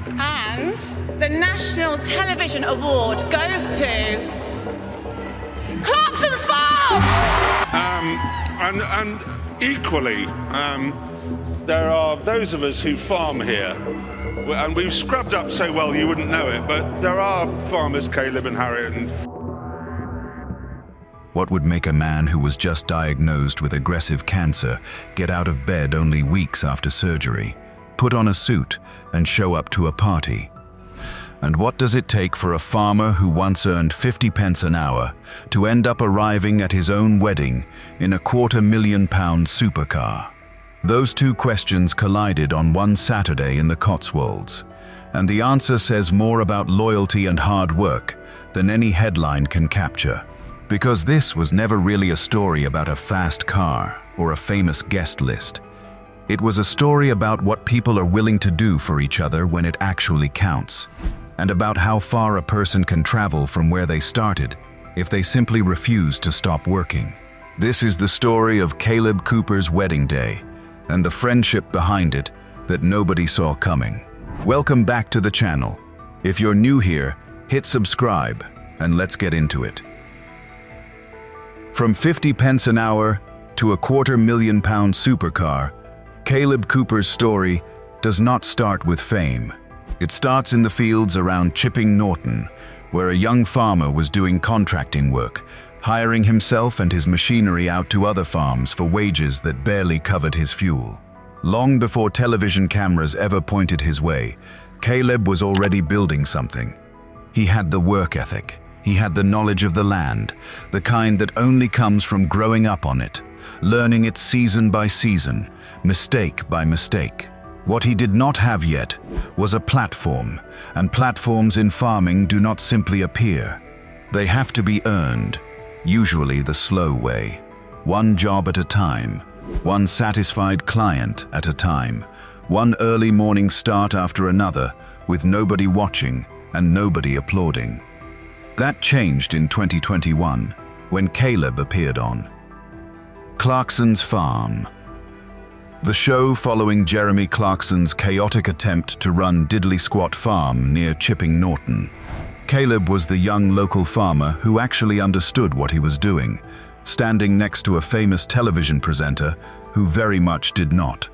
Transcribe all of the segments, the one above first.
And the National Television Award goes to Clarkson's Farm! And equally, there are those of us who farm here, and we've scrubbed up so well you wouldn't know it, but there are farmers, Kaleb and Harriet. What would make a man who was just diagnosed with aggressive cancer get out of bed only weeks after surgery, put on a suit, and show up to a party? And what does it take for a farmer who once earned 50 pence an hour to end up arriving at his own wedding in a £250,000 supercar? Those two questions collided on one Saturday in the Cotswolds, and the answer says more about loyalty and hard work than any headline can capture. Because this was never really a story about a fast car or a famous guest list. It was a story about what people are willing to do for each other when it actually counts, and about how far a person can travel from where they started if they simply refuse to stop working. This is the story of Kaleb Cooper's wedding day, and the friendship behind it that nobody saw coming. Welcome back to the channel. If you're new here, hit subscribe, and let's get into it. From 50 pence an hour to a £250,000 supercar, Kaleb Cooper's story does not start with fame. It starts in the fields around Chipping Norton, where a young farmer was doing contracting work, hiring himself and his machinery out to other farms for wages that barely covered his fuel. Long before television cameras ever pointed his way, Kaleb was already building something. He had the work ethic. He had the knowledge of the land, the kind that only comes from growing up on it, learning it season by season, mistake by mistake. What he did not have yet was a platform, and platforms in farming do not simply appear. They have to be earned, usually the slow way. One job at a time, one satisfied client at a time, one early morning start after another, with nobody watching and nobody applauding. That changed in 2021, when Kaleb appeared on Clarkson's Farm. The show following Jeremy Clarkson's chaotic attempt to run Diddley Squat Farm near Chipping Norton. Kaleb was the young local farmer who actually understood what he was doing, standing next to a famous television presenter who very much did not.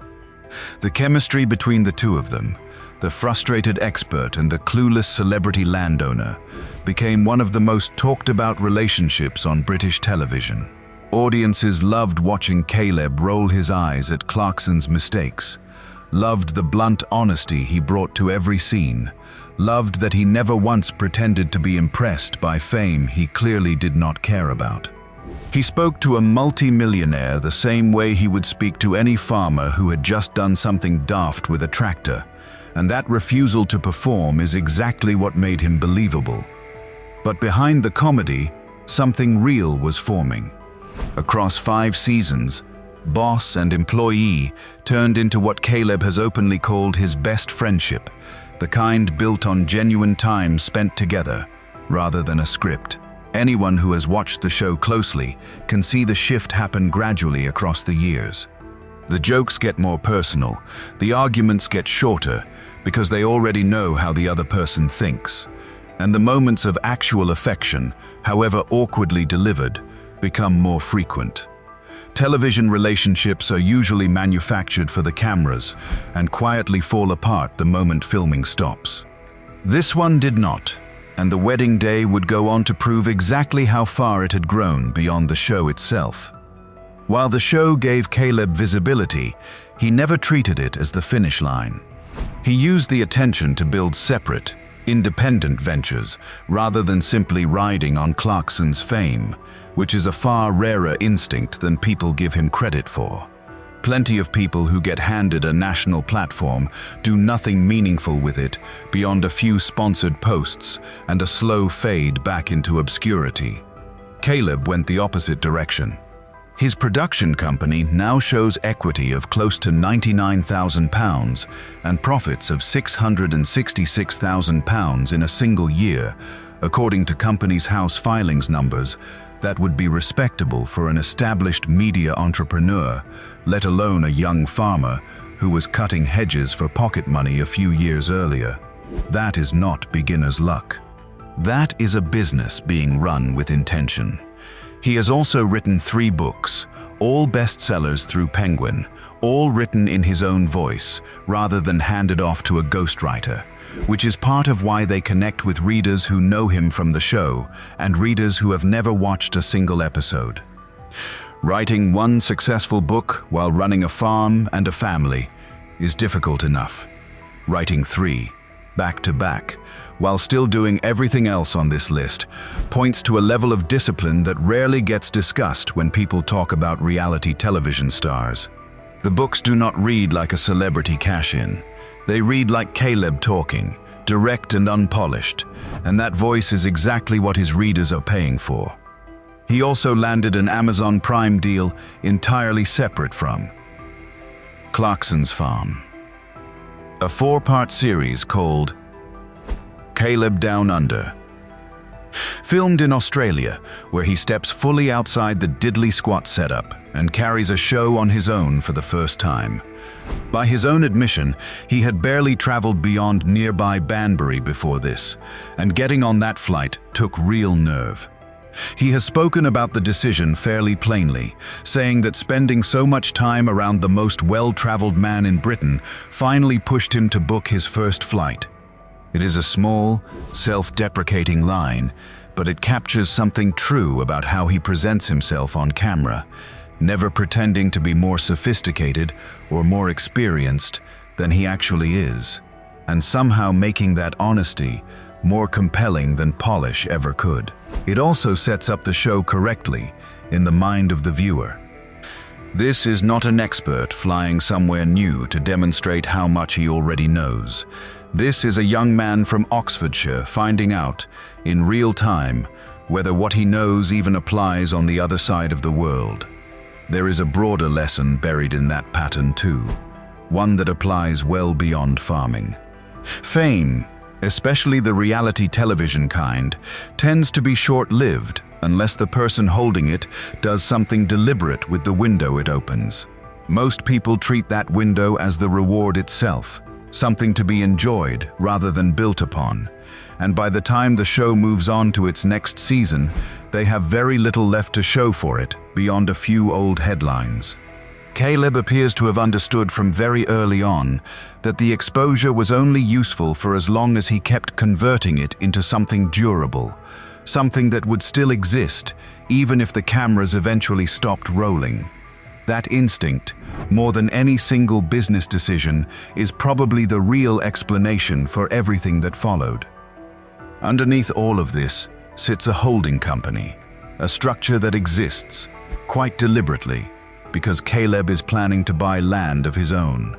The chemistry between the two of them, the frustrated expert and the clueless celebrity landowner, became one of the most talked about relationships on British television. Audiences loved watching Kaleb roll his eyes at Clarkson's mistakes, loved the blunt honesty he brought to every scene, loved that he never once pretended to be impressed by fame he clearly did not care about. He spoke to a multi-millionaire the same way he would speak to any farmer who had just done something daft with a tractor, and that refusal to perform is exactly what made him believable. But behind the comedy, something real was forming. Across 5 seasons, boss and employee turned into what Kaleb has openly called his best friendship, the kind built on genuine time spent together, rather than a script. Anyone who has watched the show closely can see the shift happen gradually across the years. The jokes get more personal, the arguments get shorter, because they already know how the other person thinks, and the moments of actual affection, however awkwardly delivered, become more frequent. Television relationships are usually manufactured for the cameras and quietly fall apart the moment filming stops. This one did not, and the wedding day would go on to prove exactly how far it had grown beyond the show itself. While the show gave Kaleb visibility, he never treated it as the finish line. He used the attention to build separate, independent ventures rather than simply riding on Clarkson's fame, which is a far rarer instinct than people give him credit for. Plenty of people who get handed a national platform do nothing meaningful with it beyond a few sponsored posts and a slow fade back into obscurity. Kaleb went the opposite direction. His production company now shows equity of close to £99,000 and profits of £666,000 in a single year, according to Companies House filings numbers. That would be respectable for an established media entrepreneur, let alone a young farmer who was cutting hedges for pocket money a few years earlier. That is not beginner's luck. That is a business being run with intention. He has also written 3 books, all bestsellers through Penguin, all written in his own voice, rather than handed off to a ghostwriter, which is part of why they connect with readers who know him from the show and readers who have never watched a single episode. Writing one successful book while running a farm and a family is difficult enough. Writing 3, back to back, while still doing everything else on this list, points to a level of discipline that rarely gets discussed when people talk about reality television stars. The books do not read like a celebrity cash-in. They read like Kaleb talking, direct and unpolished, and that voice is exactly what his readers are paying for. He also landed an Amazon Prime deal entirely separate from Clarkson's Farm, a 4-part series called Kaleb Down Under. Filmed in Australia, where he steps fully outside the diddly squat setup and carries a show on his own for the first time. By his own admission, he had barely traveled beyond nearby Banbury before this, and getting on that flight took real nerve. He has spoken about the decision fairly plainly, saying that spending so much time around the most well-traveled man in Britain finally pushed him to book his first flight. It is a small, self-deprecating line, but it captures something true about how he presents himself on camera, never pretending to be more sophisticated or more experienced than he actually is, and somehow making that honesty more compelling than polish ever could. It also sets up the show correctly in the mind of the viewer. This is not an expert flying somewhere new to demonstrate how much he already knows. This is a young man from Oxfordshire finding out, in real time, whether what he knows even applies on the other side of the world. There is a broader lesson buried in that pattern too, one that applies well beyond farming. Fame, especially the reality television kind, tends to be short-lived unless the person holding it does something deliberate with the window it opens. Most people treat that window as the reward itself, something to be enjoyed rather than built upon. And by the time the show moves on to its next season, they have very little left to show for it beyond a few old headlines. Kaleb appears to have understood from very early on that the exposure was only useful for as long as he kept converting it into something durable, something that would still exist even if the cameras eventually stopped rolling. That instinct, more than any single business decision, is probably the real explanation for everything that followed. Underneath all of this sits a holding company, a structure that exists, quite deliberately, because Kaleb is planning to buy land of his own.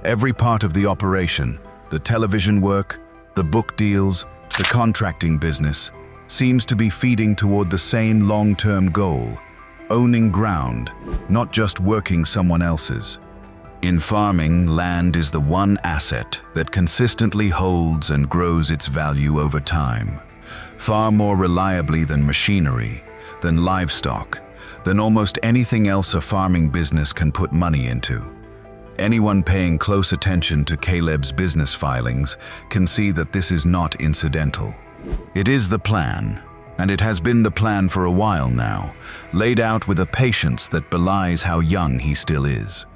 Every part of the operation, the television work, the book deals, the contracting business, seems to be feeding toward the same long-term goal: owning ground, not just working someone else's. In farming, land is the one asset that consistently holds and grows its value over time, far more reliably than machinery, than livestock, than almost anything else a farming business can put money into. Anyone paying close attention to Kaleb's business filings can see that this is not incidental. It is the plan, and it has been the plan for a while now, laid out with a patience that belies how young he still is.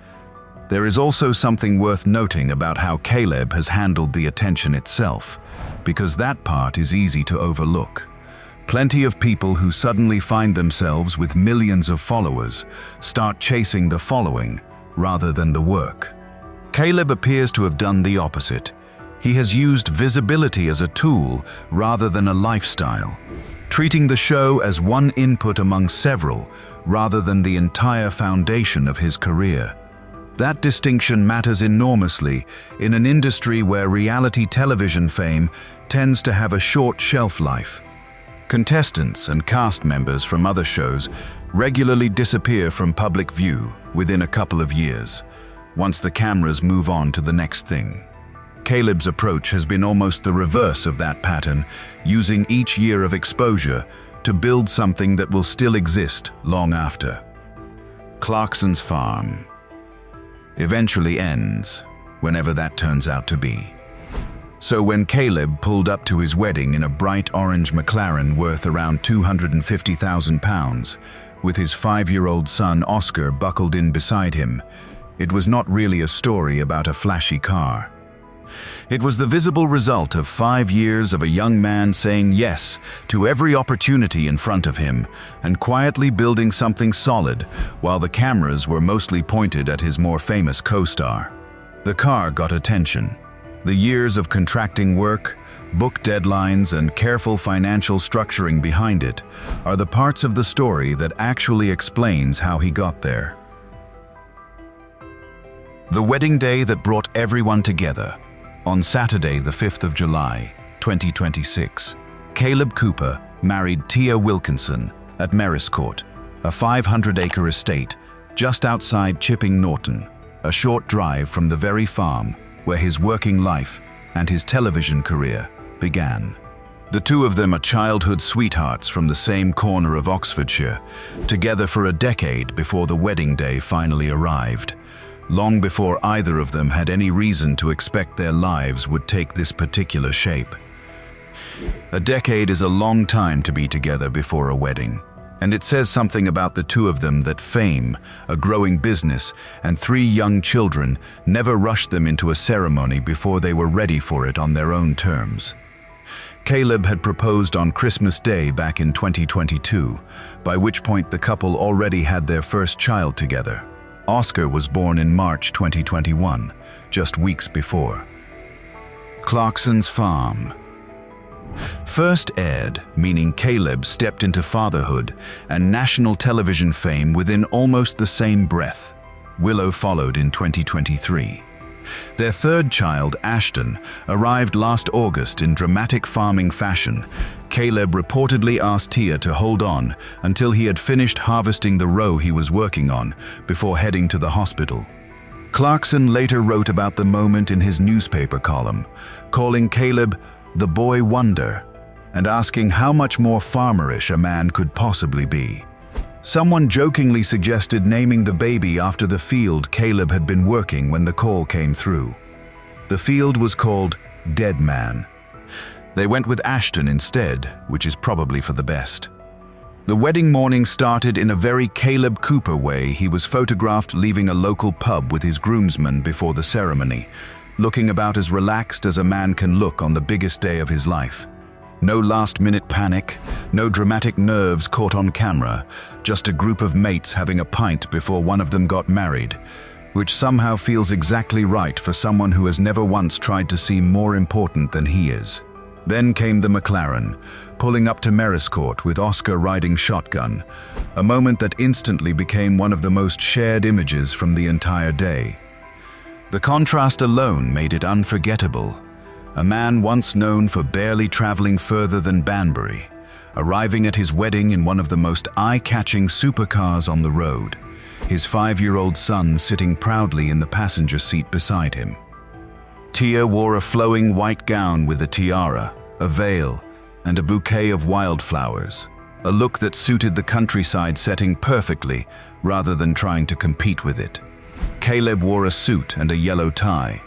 There is also something worth noting about how Kaleb has handled the attention itself, because that part is easy to overlook. Plenty of people who suddenly find themselves with millions of followers start chasing the following rather than the work. Kaleb appears to have done the opposite. He has used visibility as a tool rather than a lifestyle, treating the show as one input among several rather than the entire foundation of his career. That distinction matters enormously in an industry where reality television fame tends to have a short shelf life. Contestants and cast members from other shows regularly disappear from public view within a couple of years, once the cameras move on to the next thing. Kaleb's approach has been almost the reverse of that pattern, using each year of exposure to build something that will still exist long after. Clarkson's Farm eventually ends, whenever that turns out to be. So when Kaleb pulled up to his wedding in a bright orange McLaren worth around £250,000, with his 5-year-old son Oscar buckled in beside him, it was not really a story about a flashy car. It was the visible result of 5 years of a young man saying yes to every opportunity in front of him and quietly building something solid while the cameras were mostly pointed at his more famous co-star. The car got attention. The years of contracting work, book deadlines, and careful financial structuring behind it are the parts of the story that actually explains how he got there. The wedding day that brought everyone together. On Saturday, the 5th of July, 2026, Kaleb Cooper married Tia Wilkinson at Mariscourt, a 500-acre estate just outside Chipping Norton, a short drive from the very farm where his working life and his television career began. The two of them are childhood sweethearts from the same corner of Oxfordshire, together for a decade before the wedding day finally arrived, long before either of them had any reason to expect their lives would take this particular shape. A decade is a long time to be together before a wedding, and it says something about the two of them that fame, a growing business, and 3 young children never rushed them into a ceremony before they were ready for it on their own terms. Kaleb had proposed on Christmas Day back in 2022, by which point the couple already had their first child together. Oscar was born in March 2021, just weeks before. Clarkson's farm. First aired, meaning Kaleb stepped into fatherhood and national television fame within almost the same breath. Willow followed in 2023. Their third child, Ashton, arrived last August in dramatic farming fashion. Kaleb reportedly asked Tia to hold on until he had finished harvesting the row he was working on before heading to the hospital. Clarkson later wrote about the moment in his newspaper column, calling Kaleb the boy wonder and asking how much more farmerish a man could possibly be. Someone jokingly suggested naming the baby after the field Kaleb had been working when the call came through. The field was called Dead Man. They went with Ashton instead, which is probably for the best. The wedding morning started in a very Kaleb Cooper way. He was photographed leaving a local pub with his groomsmen before the ceremony, looking about as relaxed as a man can look on the biggest day of his life. No last-minute panic, no dramatic nerves caught on camera, just a group of mates having a pint before one of them got married, which somehow feels exactly right for someone who has never once tried to seem more important than he is. Then came the McLaren, pulling up to Mariscourt with Oscar riding shotgun, a moment that instantly became one of the most shared images from the entire day. The contrast alone made it unforgettable. A man once known for barely traveling further than Banbury, arriving at his wedding in one of the most eye-catching supercars on the road, his 5-year-old son sitting proudly in the passenger seat beside him. Tia wore a flowing white gown with a tiara, a veil, and a bouquet of wildflowers, a look that suited the countryside setting perfectly rather than trying to compete with it. Kaleb wore a suit and a yellow tie,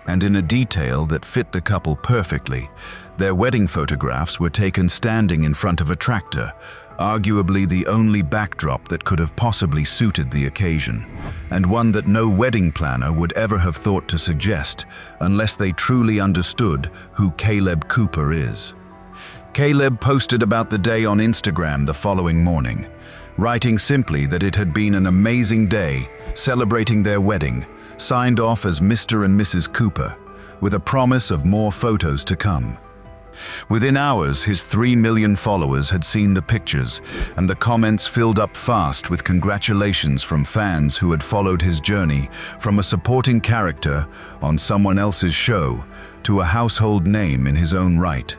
and in a detail that fit the couple perfectly, their wedding photographs were taken standing in front of a tractor, arguably the only backdrop that could have possibly suited the occasion, and one that no wedding planner would ever have thought to suggest unless they truly understood who Kaleb Cooper is. Kaleb posted about the day on Instagram the following morning, writing simply that it had been an amazing day, celebrating their wedding, signed off as Mr. and Mrs. Cooper, with a promise of more photos to come. Within hours, his 3 million followers had seen the pictures, and the comments filled up fast with congratulations from fans who had followed his journey from a supporting character on someone else's show to a household name in his own right.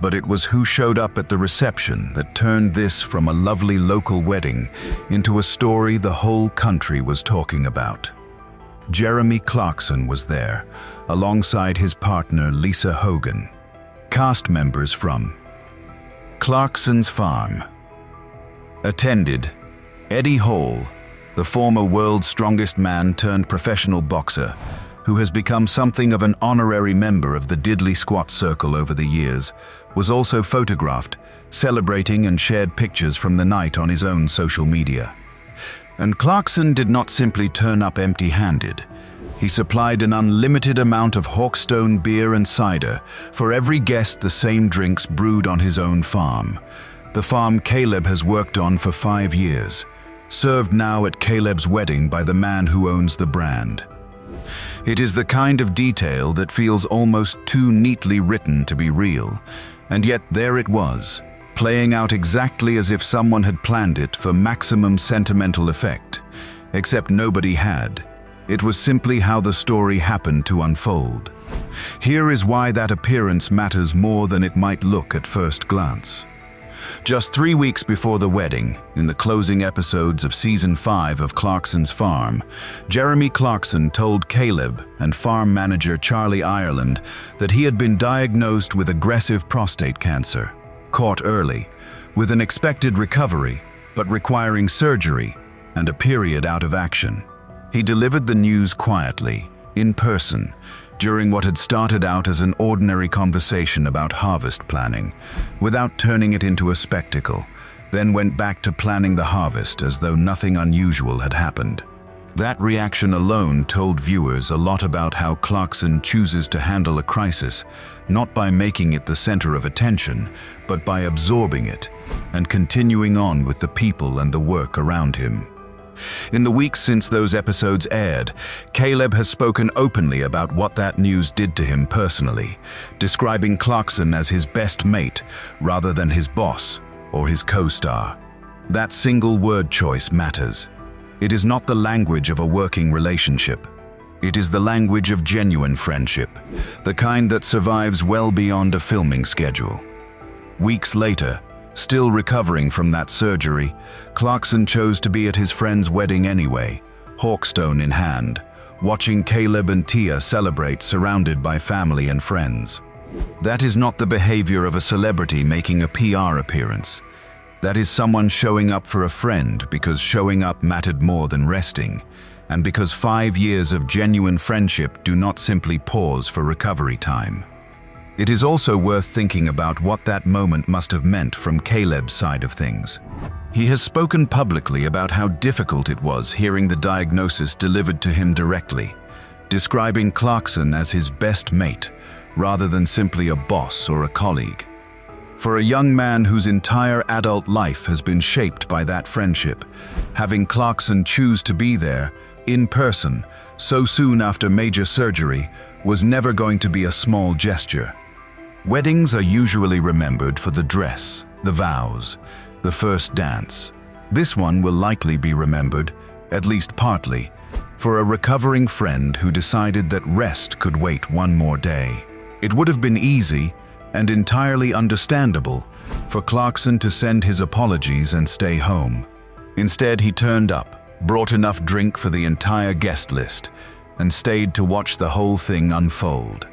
But it was who showed up at the reception that turned this from a lovely local wedding into a story the whole country was talking about. Jeremy Clarkson was there, alongside his partner Lisa Hogan. Cast members from Clarkson's Farm. Attended Eddie Hall, the former world's strongest man turned professional boxer, who has become something of an honorary member of the Diddley Squat Circle over the years, was also photographed, celebrating and shared pictures from the night on his own social media. And Clarkson did not simply turn up empty-handed. He supplied an unlimited amount of Hawkstone beer and cider for every guest, the same drinks brewed on his own farm. The farm Kaleb has worked on for 5 years, served now at Kaleb's wedding by the man who owns the brand. It is the kind of detail that feels almost too neatly written to be real, and yet there it was, playing out exactly as if someone had planned it for maximum sentimental effect. Except nobody had. It was simply how the story happened to unfold. Here is why that appearance matters more than it might look at first glance. Just 3 weeks before the wedding, in the closing episodes of Season 5 of Clarkson's Farm, Jeremy Clarkson told Kaleb and farm manager Charlie Ireland that he had been diagnosed with aggressive prostate cancer, caught early, with an expected recovery, but requiring surgery and a period out of action. He delivered the news quietly, in person, during what had started out as an ordinary conversation about harvest planning, without turning it into a spectacle, then went back to planning the harvest as though nothing unusual had happened. That reaction alone told viewers a lot about how Clarkson chooses to handle a crisis, not by making it the center of attention, but by absorbing it and continuing on with the people and the work around him. In the weeks since those episodes aired, Kaleb has spoken openly about what that news did to him personally, describing Clarkson as his best mate rather than his boss or his co-star. That single word choice matters. It is not the language of a working relationship. It is the language of genuine friendship, the kind that survives well beyond a filming schedule. Weeks later, still recovering from that surgery, Clarkson chose to be at his friend's wedding anyway, Hawkstone in hand, watching Kaleb and Tia celebrate surrounded by family and friends. That is not the behavior of a celebrity making a PR appearance. That is someone showing up for a friend because showing up mattered more than resting, and because 5 years of genuine friendship do not simply pause for recovery time. It is also worth thinking about what that moment must have meant from Kaleb's side of things. He has spoken publicly about how difficult it was hearing the diagnosis delivered to him directly, describing Clarkson as his best mate, rather than simply a boss or a colleague. For a young man whose entire adult life has been shaped by that friendship, having Clarkson choose to be there, in person, so soon after major surgery, was never going to be a small gesture. Weddings are usually remembered for the dress, the vows, the first dance. This one will likely be remembered, at least partly, for a recovering friend who decided that rest could wait one more day. It would have been easy and entirely understandable for Clarkson to send his apologies and stay home. Instead, he turned up, brought enough drink for the entire guest list, and stayed to watch the whole thing unfold.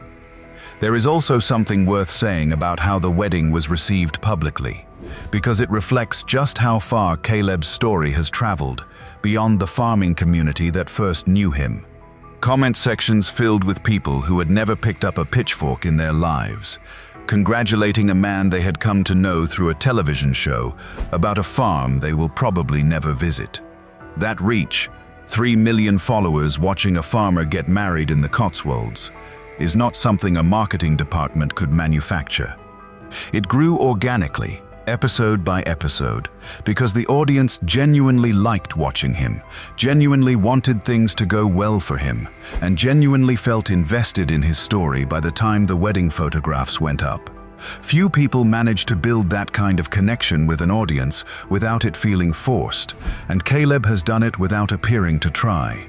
There is also something worth saying about how the wedding was received publicly, because it reflects just how far Kaleb's story has traveled, beyond the farming community that first knew him. Comment sections filled with people who had never picked up a pitchfork in their lives, congratulating a man they had come to know through a television show about a farm they will probably never visit. That reach, 3 million followers watching a farmer get married in the Cotswolds, is not something a marketing department could manufacture. It grew organically, episode by episode, because the audience genuinely liked watching him, genuinely wanted things to go well for him, and genuinely felt invested in his story by the time the wedding photographs went up. Few people manage to build that kind of connection with an audience without it feeling forced, and Kaleb has done it without appearing to try.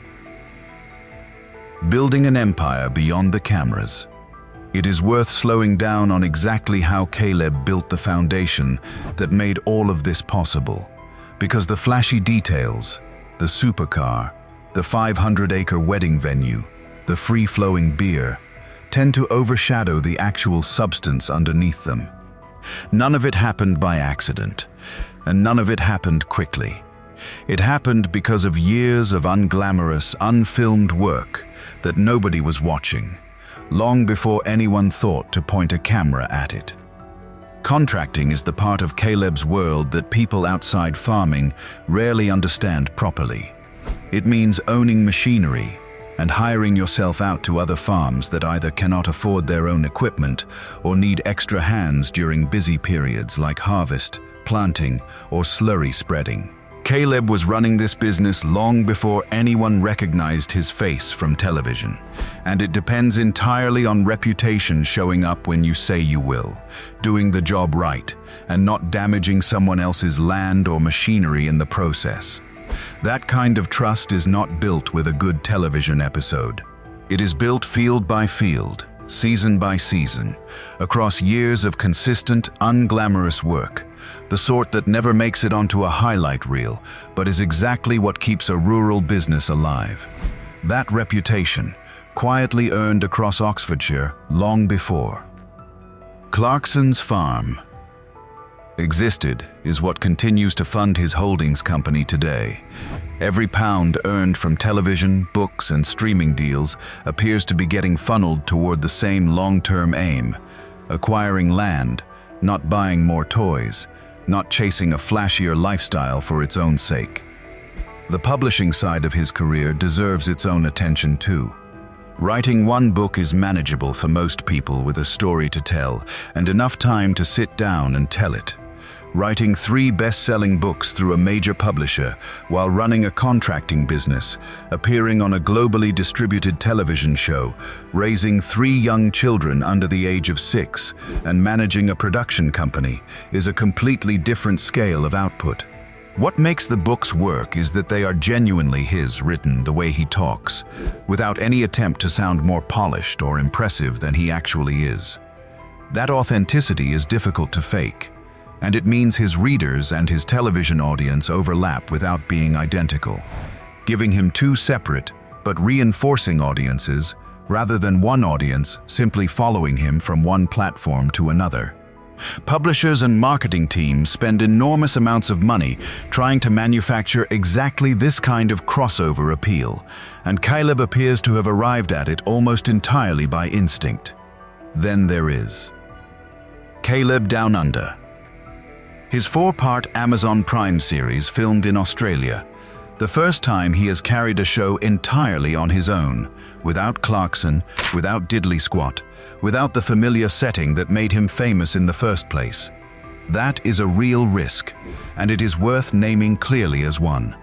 Building an empire beyond the cameras. It is worth slowing down on exactly how Kaleb built the foundation that made all of this possible, because the flashy details, the supercar, the 500-acre wedding venue, the free-flowing beer, tend to overshadow the actual substance underneath them. None of it happened by accident, and none of it happened quickly. It happened because of years of unglamorous, unfilmed work that nobody was watching, long before anyone thought to point a camera at it. Contracting is the part of Kaleb's world that people outside farming rarely understand properly. It means owning machinery and hiring yourself out to other farms that either cannot afford their own equipment or need extra hands during busy periods like harvest, planting, or slurry spreading. Kaleb was running this business long before anyone recognized his face from television, and it depends entirely on reputation showing up when you say you will, doing the job right, and not damaging someone else's land or machinery in the process. That kind of trust is not built with a good television episode. It is built field by field, season by season, across years of consistent, unglamorous work, the sort that never makes it onto a highlight reel, but is exactly what keeps a rural business alive. That reputation, quietly earned across Oxfordshire long before. Clarkson's farm existed is what continues to fund his holdings company today. Every pound earned from television, books, and streaming deals appears to be getting funneled toward the same long-term aim: acquiring land, not buying more toys, not chasing a flashier lifestyle for its own sake. The publishing side of his career deserves its own attention too. Writing one book is manageable for most people with a story to tell and enough time to sit down and tell it. Writing 3 best-selling books through a major publisher while running a contracting business, appearing on a globally distributed television show, raising 3 young children under the age of 6, and managing a production company is a completely different scale of output. What makes the books work is that they are genuinely his, written the way he talks, without any attempt to sound more polished or impressive than he actually is. That authenticity is difficult to fake, and it means his readers and his television audience overlap without being identical, giving him 2 separate but reinforcing audiences rather than one audience simply following him from one platform to another. Publishers and marketing teams spend enormous amounts of money trying to manufacture exactly this kind of crossover appeal, and Kaleb appears to have arrived at it almost entirely by instinct. Then there is Kaleb Down Under, his 4-part Amazon Prime series filmed in Australia. The first time he has carried a show entirely on his own, without Clarkson, without Diddley Squat, without the familiar setting that made him famous in the first place. That is a real risk, and it is worth naming clearly as one.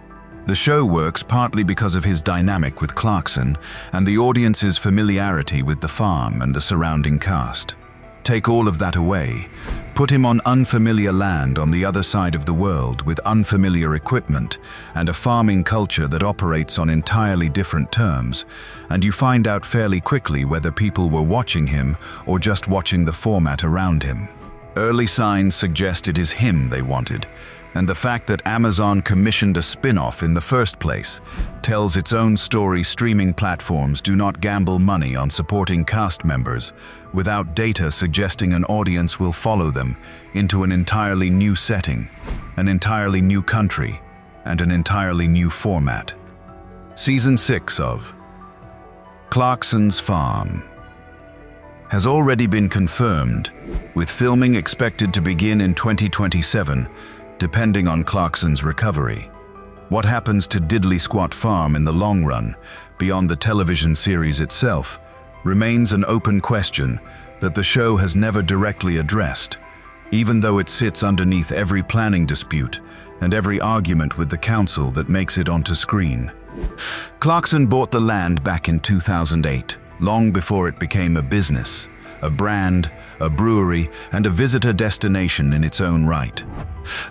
The show works partly because of his dynamic with Clarkson and the audience's familiarity with the farm and the surrounding cast. Take all of that away, put him on unfamiliar land on the other side of the world with unfamiliar equipment and a farming culture that operates on entirely different terms, and you find out fairly quickly whether people were watching him or just watching the format around him. Early signs suggest it is him they wanted, and the fact that Amazon commissioned a spin-off in the first place tells its own story. Streaming platforms do not gamble money on supporting cast members without data suggesting an audience will follow them into an entirely new setting, an entirely new country, and an entirely new format. Season 6 of Clarkson's Farm has already been confirmed, with filming expected to begin in 2027, depending on Clarkson's recovery. What happens to Diddley Squat Farm in the long run, beyond the television series itself, remains an open question that the show has never directly addressed, even though it sits underneath every planning dispute and every argument with the council that makes it onto screen. Clarkson bought the land back in 2008, long before it became a business, a brand, a brewery, and a visitor destination in its own right.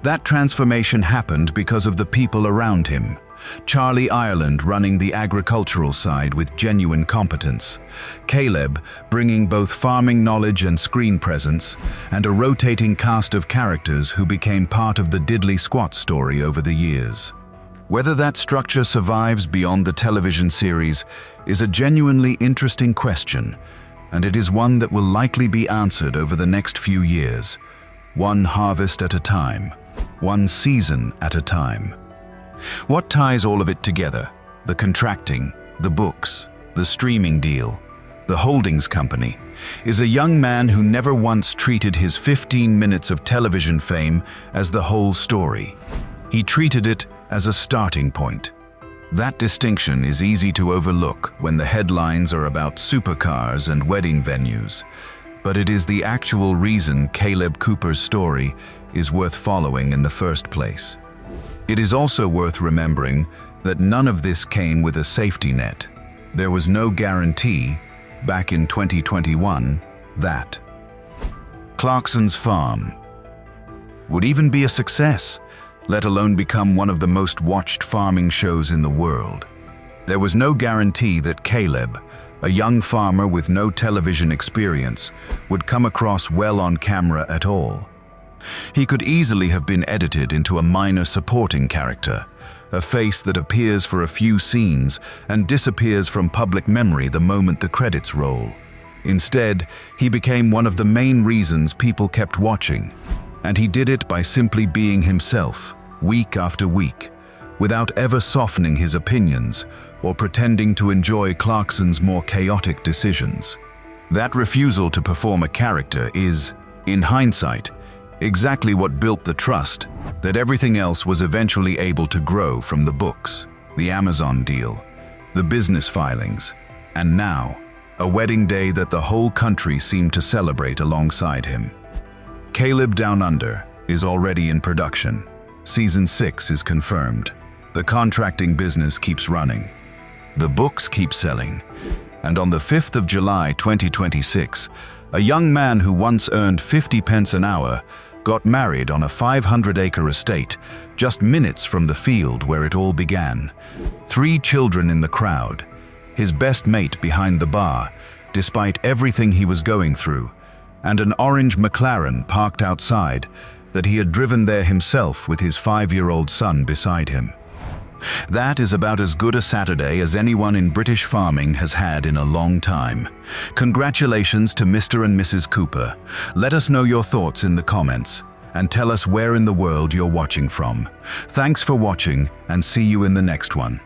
That transformation happened because of the people around him. Charlie Ireland running the agricultural side with genuine competence, Kaleb bringing both farming knowledge and screen presence, and a rotating cast of characters who became part of the Diddley Squat story over the years. Whether that structure survives beyond the television series is a genuinely interesting question, and it is one that will likely be answered over the next few years, one harvest at a time, one season at a time. What ties all of it together? The contracting, the books, the streaming deal, the holdings company, is a young man who never once treated his 15 minutes of television fame as the whole story. He treated it as a starting point. That distinction is easy to overlook when the headlines are about supercars and wedding venues, but it is the actual reason Kaleb Cooper's story is worth following in the first place. It is also worth remembering that none of this came with a safety net. There was no guarantee, back in 2021, that Clarkson's farm would even be a success, let alone become one of the most watched farming shows in the world. There was no guarantee that Kaleb, a young farmer with no television experience, would come across well on camera at all. He could easily have been edited into a minor supporting character, a face that appears for a few scenes and disappears from public memory the moment the credits roll. Instead, he became one of the main reasons people kept watching, and he did it by simply being himself, week after week, without ever softening his opinions or pretending to enjoy Clarkson's more chaotic decisions. That refusal to perform a character is, in hindsight, exactly what built the trust that everything else was eventually able to grow from: the books, the Amazon deal, the business filings, and now, a wedding day that the whole country seemed to celebrate alongside him. Kaleb Down Under is already in production. Season 6 is confirmed. The contracting business keeps running. The books keep selling. And on the 5th of July 2026, a young man who once earned 50 pence an hour got married on a 500-acre estate just minutes from the field where it all began. 3 children in the crowd, his best mate behind the bar, despite everything he was going through, and an orange McLaren parked outside that he had driven there himself with his 5-year-old son beside him. That is about as good a Saturday as anyone in British farming has had in a long time. Congratulations to Mr. and Mrs. Cooper. Let us know your thoughts in the comments and tell us where in the world you're watching from. Thanks for watching, and see you in the next one.